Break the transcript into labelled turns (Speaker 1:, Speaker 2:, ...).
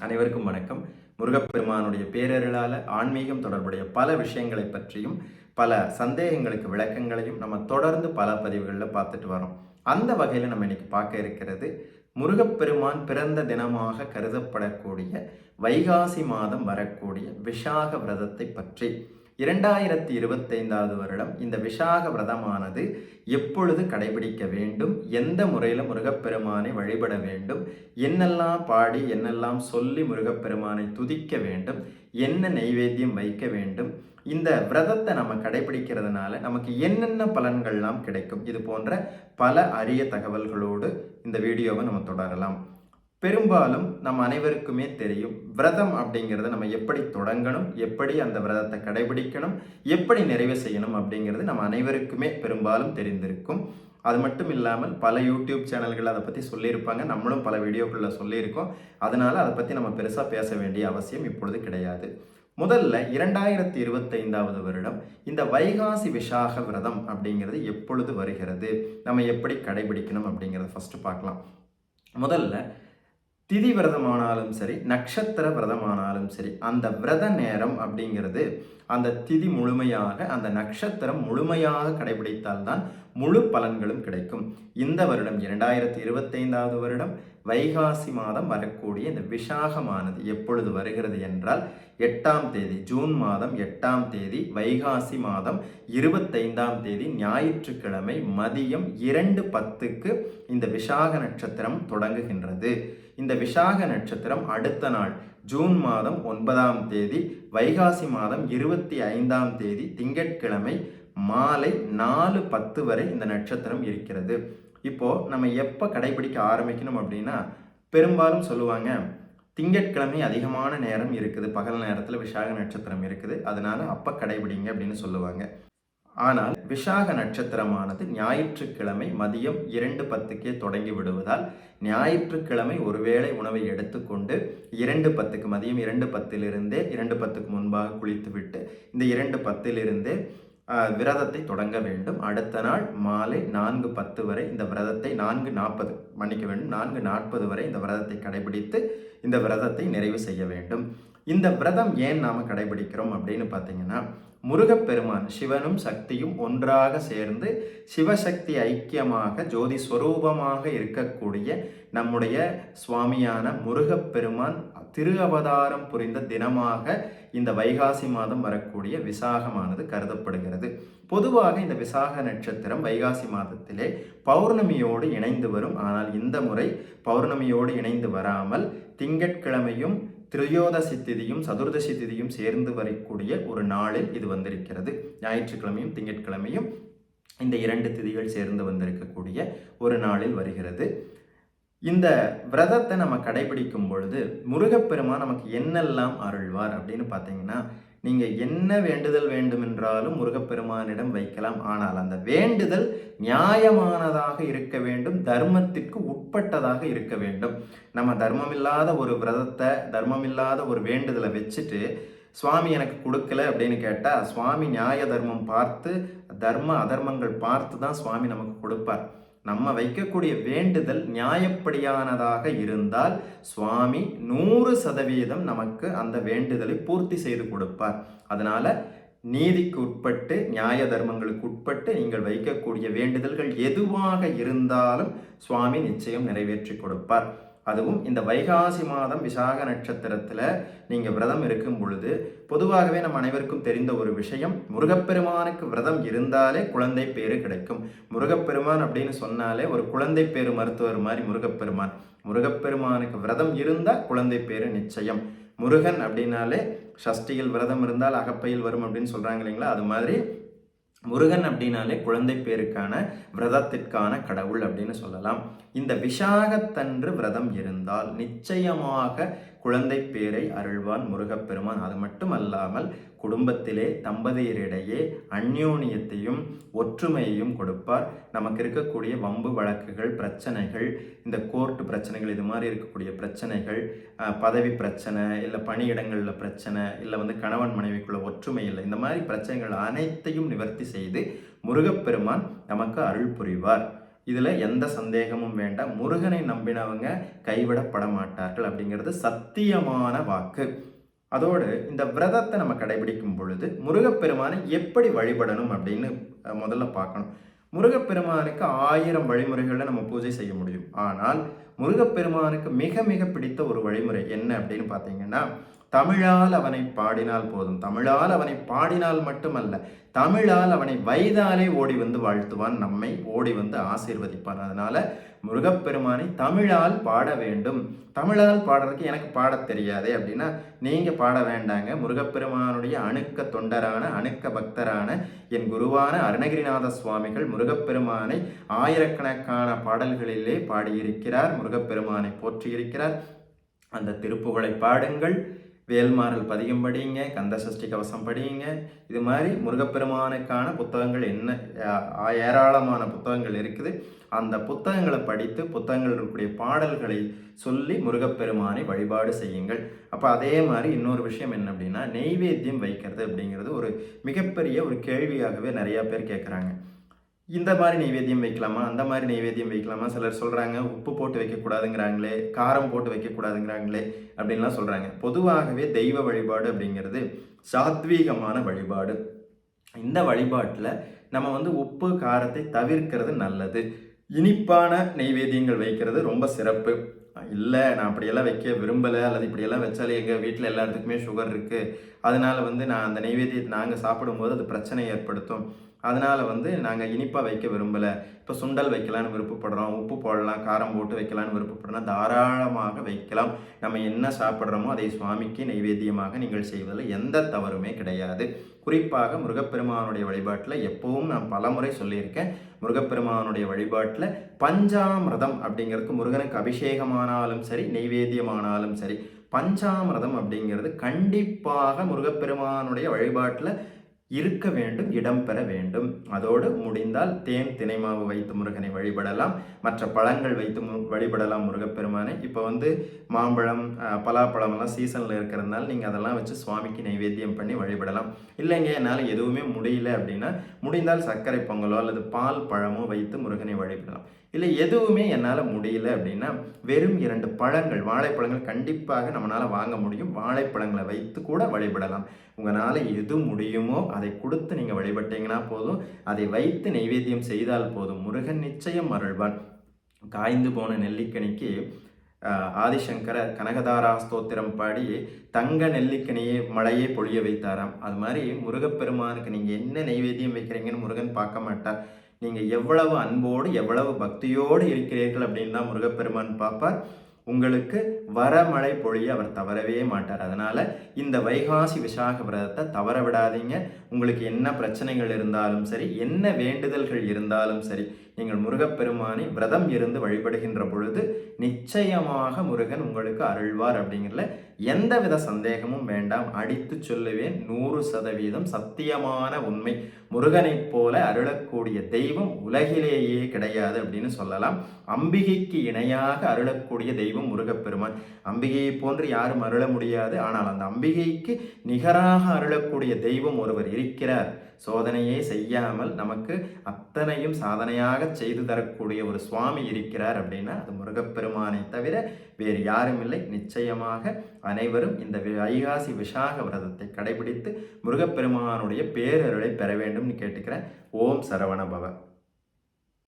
Speaker 1: அனைவருக்கும் வணக்கம். முருகப்பெருமானுடைய பேரருளால் ஆன்மீகம் தொடர்புடைய பல விஷயங்களை பற்றியும் பல சந்தேகங்களுக்கு விளக்கங்களையும் நம்ம தொடர்ந்து பல பதிவுகளில் பார்த்துட்டு வரோம். அந்த வகையில் நம்ம இன்னைக்கு பார்க்க இருக்கிறது முருகப்பெருமான் பிறந்த தினமாக கருதப்படக்கூடிய வைகாசி மாதம் வரக்கூடிய விஷாக விரதத்தை பற்றி. 2025வது வருடம் இந்த விஷாக விரதமானது எப்பொழுது கடைபிடிக்க வேண்டும், எந்த முறையில் முருகப்பெருமானை வழிபட வேண்டும், என்னெல்லாம் பாடி என்னெல்லாம் சொல்லி முருகப்பெருமானை துதிக்க வேண்டும், என்ன நெய்வேத்தியம் வைக்க வேண்டும், இந்த விரதத்தை நம்ம கடைபிடிக்கிறதுனால நமக்கு என்னென்ன பலன்கள்லாம் கிடைக்கும், இது போன்ற பல அரிய தகவல்களோடு இந்த வீடியோவை நம்ம தொடரலாம். பெரும்பாலும் நம்ம அனைவருக்குமே தெரியும், விரதம் அப்படிங்கிறத நம்ம எப்படி தொடங்கணும், எப்படி அந்த விரதத்தை கடைபிடிக்கணும், எப்படி நிறைவு செய்யணும் அப்படிங்கிறது நம்ம அனைவருக்குமே பெரும்பாலும் தெரிந்திருக்கும். அது மட்டும் இல்லாமல் பல யூடியூப் சேனல்கள் அதை பற்றி சொல்லியிருப்பாங்க, நம்மளும் பல வீடியோக்களில் சொல்லியிருக்கோம். அதனால அதை பற்றி நம்ம பெருசாக பேச வேண்டிய அவசியம் இப்பொழுது கிடையாது. முதல்ல 2025வது வருடம் இந்த வைகாசி விஷாக விரதம் அப்படிங்கிறது எப்பொழுது வருகிறது, நம்ம எப்படி கடைபிடிக்கணும் அப்படிங்கிறத ஃபஸ்ட்டு பார்க்கலாம். முதல்ல திதி விரதமானாலும் சரி, நட்சத்திர விரதமானாலும் சரி, அந்த விரத நேரம் அப்படிங்கிறது அந்த திதி முழுமையாக, அந்த நட்சத்திரம் முழுமையாக கடைபிடித்தால்தான் முழு பலன்களும் கிடைக்கும். இந்த வருடம் 2025வது வருடம் வைகாசி மாதம் வரக்கூடிய இந்த விஷாகமானது எப்பொழுது வருகிறது என்றால் 8ஆம் தேதி, ஜூன் மாதம் 8ஆம் தேதி, வைகாசி மாதம் 25ஆம் தேதி ஞாயிற்றுக்கிழமை மதியம் 2:10க்கு இந்த விஷாக நட்சத்திரம் தொடங்குகின்றது. இந்த விஷாக நட்சத்திரம் அடுத்த நாள் ஜூன் மாதம் 9ஆம் தேதி, வைகாசி மாதம் 25ஆம் தேதி திங்கட்கிழமை மாலை 4:10 வரை இந்த நட்சத்திரம் இருக்கிறது. இப்போ நம்ம எப்போ கடைபிடிக்க ஆரம்பிக்கணும் அப்படின்னா, பெரும்பாலும் சொல்லுவாங்க திங்கட்கிழமை அதிகமான நேரம் இருக்குது, பகல் நேரத்தில் விஷாக நட்சத்திரம் இருக்குது, அதனால அப்போ கடைபிடிங்க அப்படின்னு சொல்லுவாங்க. ஆனால் விஷாக நட்சத்திரமானது ஞாயிற்றுக்கிழமை மதியம் 2:10க்கே தொடங்கி விடுவதால் ஞாயிற்றுக்கிழமை ஒருவேளை உணவை எடுத்துக்கொண்டு 2:10க்கு மதியம் 2:10லிருந்தே 2:10க்கு முன்பாக குளித்துவிட்டு இந்த 2:10லிருந்தே விரதத்தை தொடங்க வேண்டும். அடுத்த நாள் மாலை 4:10 வரை இந்த விரதத்தை 4:40 வரை இந்த விரதத்தை கடைபிடித்து இந்த விரதத்தை நிறைவு செய்ய வேண்டும். இந்த விரதம் ஏன் நாம் கடைபிடிக்கிறோம் அப்படின்னு பார்த்தீங்கன்னா, முருகப்பெருமான் சிவனும் சக்தியும் ஒன்றாக சேர்ந்து சிவசக்தி ஐக்கியமாக ஜோதி ஸ்வரூபமாக இருக்கக்கூடிய நம்முடைய சுவாமியான முருகப்பெருமான் திரு அவதாரம் புரிந்த தினமாக இந்த வைகாசி மாதம் வரக்கூடிய விசாகமானது கருதப்படுகிறது. பொதுவாக இந்த விசாக நட்சத்திரம் வைகாசி மாதத்திலே பௌர்ணமியோடு இணைந்து வரும். ஆனால் இந்த முறை பௌர்ணமியோடு இணைந்து வராமல் திங்கட்கிழமையும் திரையோதசி திதியும் சதுர்தசி திதியும் சேர்ந்து வரக்கூடிய ஒரு நாளில் இது வந்திருக்கிறது. ஞாயிற்றுக்கிழமையும் திங்கட்கிழமையும் இந்த 2 திதிகள் சேர்ந்து வந்திருக்கக்கூடிய ஒரு நாளில் வருகிறது. இந்த விரதத்தை நம்ம கடைபிடிக்கும் பொழுது முருகப்பெருமான் நமக்கு என்னெல்லாம் அருள்வார் அப்படின்னு பார்த்தீங்கன்னா, நீங்கள் என்ன வேண்டுதல் வேண்டுமென்றாலும் முருகப்பெருமானிடம் வைக்கலாம். ஆனால் அந்த வேண்டுதல் நியாயமானதாக இருக்க வேண்டும், தர்மத்திற்கு உட்பட்டதாக இருக்க வேண்டும். நம்ம தர்மமில்லாத ஒரு விரதத்தை, தர்மமில்லாத ஒரு வேண்டுதலை வச்சுட்டு சுவாமி எனக்கு கொடுக்கல அப்படின்னு கேட்டால், சுவாமி நியாய தர்மம் பார்த்து, தர்ம அதர்மங்கள் பார்த்து தான் சுவாமி நமக்கு கொடுப்பார். நம்ம வைக்கக்கூடிய வேண்டுதல் நியாயப்படியானதாக இருந்தால் சுவாமி 100% நமக்கு அந்த வேண்டுதலை பூர்த்தி செய்து கொடுப்பார். அதனால நீதிக்கு உட்பட்டு, நியாய தர்மங்களுக்கு உட்பட்டு நீங்கள் வைக்கக்கூடிய வேண்டுதல்கள் எதுவாக இருந்தாலும் சுவாமி நிச்சயம் நிறைவேற்றி கொடுப்பார். அதுவும் இந்த வைகாசி மாதம் விசாக நட்சத்திரத்தில் நீங்கள் விரதம் இருக்கும் பொழுது, பொதுவாகவே நம்ம அனைவருக்கும் தெரிந்த ஒரு விஷயம், முருகப்பெருமானுக்கு விரதம் இருந்தாலே குழந்தை பேரு கிடைக்கும். முருகப்பெருமான் அப்படின்னு சொன்னாலே ஒரு குழந்தை பேரு மருத்துவர் மாதிரி முருகப்பெருமான். முருகப்பெருமானுக்கு விரதம் இருந்தால் குழந்தை பேரு நிச்சயம். முருகன் அப்படின்னாலே சஷ்டியில் விரதம் இருந்தால் அகப்பையில் வரும் அப்படின்னு சொல்கிறாங்க இல்லைங்களா, அது மாதிரி முருகன் அப்படின்னாலே குழந்தை பேருக்கான விரதத்திற்கான கடவுள் அப்படின்னு சொல்லலாம். இந்த விஷாகத்தன்று விரதம் இருந்தால் நிச்சயமாக குழந்தை பேரை அருள்வான் முருகப்பெருமான். அது மட்டுமல்லாமல் குடும்பத்திலே தம்பதியரிடையே அந்யோன்யத்தையும் ஒற்றுமையையும் கொடுப்பார். நமக்கு இருக்கக்கூடிய வம்பு வழக்குகள், பிரச்சனைகள், இந்த கோர்ட்டு பிரச்சனைகள், இது மாதிரி இருக்கக்கூடிய பிரச்சனைகள், பதவி பிரச்சனை, இல்லை பணியிடங்களில் பிரச்சனை, இல்லை கணவன் மனைவிக்குள்ள ஒற்றுமை இல்லை, இந்த மாதிரி பிரச்சனைகள் அனைத்தையும் நிவர்த்தி செய்து முருகப்பெருமான் நமக்கு அருள் புரிவார். இதில் எந்த சந்தேகமும் வேண்டாம். முருகனை நம்பினவங்க கைவிடப்பட மாட்டார்கள் அப்படிங்கிறது சத்தியமான வாக்கு. அதோடு இந்த விரதத்தை நம்ம கடைபிடிக்கும் பொழுது முருகப்பெருமானை எப்படி வழிபடணும் அப்படின்னு முதல்ல பார்க்கணும். முருகப்பெருமானுக்கு 1000 வழிமுறைகளில் நம்ம பூஜை செய்ய முடியும். ஆனால் முருகப்பெருமானுக்கு மிக மிக பிடித்த ஒரு வழிமுறை என்ன அப்படின்னு பார்த்தீங்கன்னா, தமிழால் அவனை பாடினால் போதும். தமிழால் அவனை பாடினால் மட்டுமல்ல, தமிழால் அவனை வைதாலே ஓடி வந்து வாழ்த்துவான், நம்மை ஓடி வந்து ஆசீர்வதிப்பான். அதனால முருகப்பெருமானை தமிழால் பாட வேண்டும். தமிழால் பாடுறதுக்கு எனக்கு பாட தெரியாது அப்படின்னா நீங்கள் பாட வேண்டாங்க. முருகப்பெருமானுடைய அணுக்க தொண்டரான அணுக்க பக்தரான என் குருவான அருணகிரிநாத சுவாமிகள் முருகப்பெருமானை ஆயிரக்கணக்கான பாடல்களிலே பாடியிருக்கிறார். முருகப்பெருமானை போற்றியிருக்கிறார். அந்த திருப்புகழை பாடுங்கள். வேல்மாறல் பதிகம் படியுங்க, கந்த சஷ்டி கவசம் படியுங்க. இது மாதிரி முருகப்பெருமானுக்கான புத்தகங்கள் ஏராளமான புத்தகங்கள் இருக்குது. அந்த புத்தகங்களை படித்து புத்தகங்கள் இருக்கக்கூடிய பாடல்களை சொல்லி முருகப்பெருமானை வழிபாடு செய்யுங்கள். அப்போ அதே மாதிரி இன்னொரு விஷயம் என்ன அப்படின்னா, நெய்வேத்தியம் வைக்கிறது அப்படிங்கிறது ஒரு மிகப்பெரிய ஒரு கேள்வியாகவே நிறையா பேர் கேட்குறாங்க. இந்த மாதிரி நெய்வேத்தியம் வைக்கலாமா, அந்த மாதிரி நெய்வேத்தியம் வைக்கலாமா? சிலர் சொல்கிறாங்க உப்பு போட்டு வைக்கக்கூடாதுங்கிறாங்களே, காரம் போட்டு வைக்கக்கூடாதுங்கிறாங்களே அப்படின்லாம் சொல்கிறாங்க. பொதுவாகவே தெய்வ வழிபாடு அப்படிங்கிறது சாத்வீகமான வழிபாடு. இந்த வழிபாட்டில் நம்ம உப்பு காரத்தை தவிர்க்கிறது நல்லது. இனிப்பான நெய்வேத்தியங்கள் வைக்கிறது ரொம்ப சிறப்பு. இல்லை நான் அப்படியெல்லாம் வைக்க விரும்பலை, அல்லது இப்படியெல்லாம் வச்சாலே எங்கள் வீட்டில் எல்லாத்துக்குமே சுகர் இருக்குது, அதனால் நான் அந்த நெய்வேத்தியத்தை நாங்கள் சாப்பிடும்போது அது பிரச்சனை ஏற்படுத்தும், அதனால் நாங்கள் இனிப்பாக வைக்க விரும்பலை, இப்போ சுண்டல் வைக்கலான்னு விருப்பப்படுறோம், உப்பு போடலாம், காரம் போட்டு வைக்கலான்னு விருப்பப்படுறோம், தாராளமாக வைக்கலாம். நம்ம என்ன சாப்பிட்றோமோ அதை சுவாமிக்கு நெய்வேத்தியமாக நீங்கள் செய்வதில் எந்த தவறுமே கிடையாது. குறிப்பாக முருகப்பெருமானுடைய வழிபாட்டில் எப்பவும் நான் பலமுறை சொல்லியிருக்கேன், முருகப்பெருமானுடைய வழிபாட்டில் பஞ்சாமிரதம் அப்படிங்கிறதுக்கு முருகனுக்கு அபிஷேகமானாலும் சரி, நெய்வேத்தியமானாலும் சரி, பஞ்சாமிரதம் அப்படிங்கிறது கண்டிப்பாக முருகப்பெருமானுடைய வழிபாட்டில் இருக்க வேண்டும், இடம்பெற வேண்டும். அதோடு முடிந்தால் தேன் தினைமாவு வைத்து முருகனை வழிபடலாம், மற்ற பழங்கள் வைத்து வழிபடலாம் முருகப்பெருமானை. இப்போ மாம்பழம் பலாப்பழம் எல்லாம் சீசனில் இருக்கிறதுனால நீங்கள் அதெல்லாம் வச்சு சுவாமிக்கு நைவேத்தியம் பண்ணி வழிபடலாம். இல்லைங்க என்னால் எதுவுமே முடியல அப்படின்னா முடிந்தால் சர்க்கரை பொங்கலோ அல்லது பால் பழமோ வைத்து முருகனை வழிபடலாம். இல்லை எதுவுமே என்னால் முடியல அப்படின்னா வெறும் 2 பழங்கள், வாழைப்பழங்கள் கண்டிப்பாக நம்மளால் வாங்க முடியும், வாழைப்பழங்களை வைத்து கூட வழிபடலாம். உங்களால் எது முடியுமோ அதை கொடுத்து நீங்கள் வழிபட்டீங்கன்னா போதும், அதை வைத்து நைவேத்தியம் செய்தால் போதும், முருகன் நிச்சயம் அருள்வான். காய்ந்து போன நெல்லிக்கனிக்கு ஆதிசங்கர கனகதாரா ஸ்தோத்திரம் பாடி தங்க நெல்லிக்கனியே மழையே பொழிய வைத்தாராம். அது மாதிரி முருகப்பெருமானுக்கு நீங்கள் என்ன நைவேத்தியம் வைக்கிறீங்கன்னு முருகன் பார்க்க மாட்டார். நீங்கள் எவ்வளவு அன்போடு எவ்வளவு பக்தியோடு இருக்கிறீர்கள் அப்படின்னு தான் முருகப்பெருமான் பார்ப்பார். உங்களுக்கு வரமழை பொழிய அவர் தவறவே மாட்டார். அதனால் இந்த வைகாசி விசாக விரதத்தை தவற விடாதீங்க. உங்களுக்கு என்ன பிரச்சனைகள் இருந்தாலும் சரி, என்ன வேண்டுதல்கள் இருந்தாலும் சரி, நீங்கள் முருகப்பெருமானை விரதம் இருந்து வழிபடுகின்ற பொழுது நிச்சயமாக முருகன் உங்களுக்கு அருள்வார் அப்படிங்கிறதுல எந்தவித சந்தேகமும் வேண்டாம். அடித்து சொல்லுவேன், 100% சத்தியமான உண்மை. முருகனைப் போல அருளக்கூடிய தெய்வம் உலகிலேயே கிடையாது அப்படின்னு சொல்லலாம். அம்பிகைக்கு இணையாக அருளக்கூடிய தெய்வம் முருகப்பெருமான். அம்பிகையை போன்று யாரும் அருள முடியாது. ஆனால் அந்த அம்பிகைக்கு நிகராக அருளக்கூடிய தெய்வம் ஒருவர் இருக்கிறார். சோதனையே செய்யாமல் நமக்கு அத்தனையும் சாதனையாக செய்து தரக்கூடிய ஒரு சுவாமி இருக்கிறார் அப்படின்னா அது முருகப்பெருமானை தவிர வேறு யாரும் இல்லை. நிச்சயமாக அனைவரும் இந்த வைகாசி விசாக விரதத்தை கடைபிடித்து முருகப்பெருமானுடைய பேரருளை பெற வேண்டும் கேட்டுக்கிறேன். ஓம் சரவண பவ.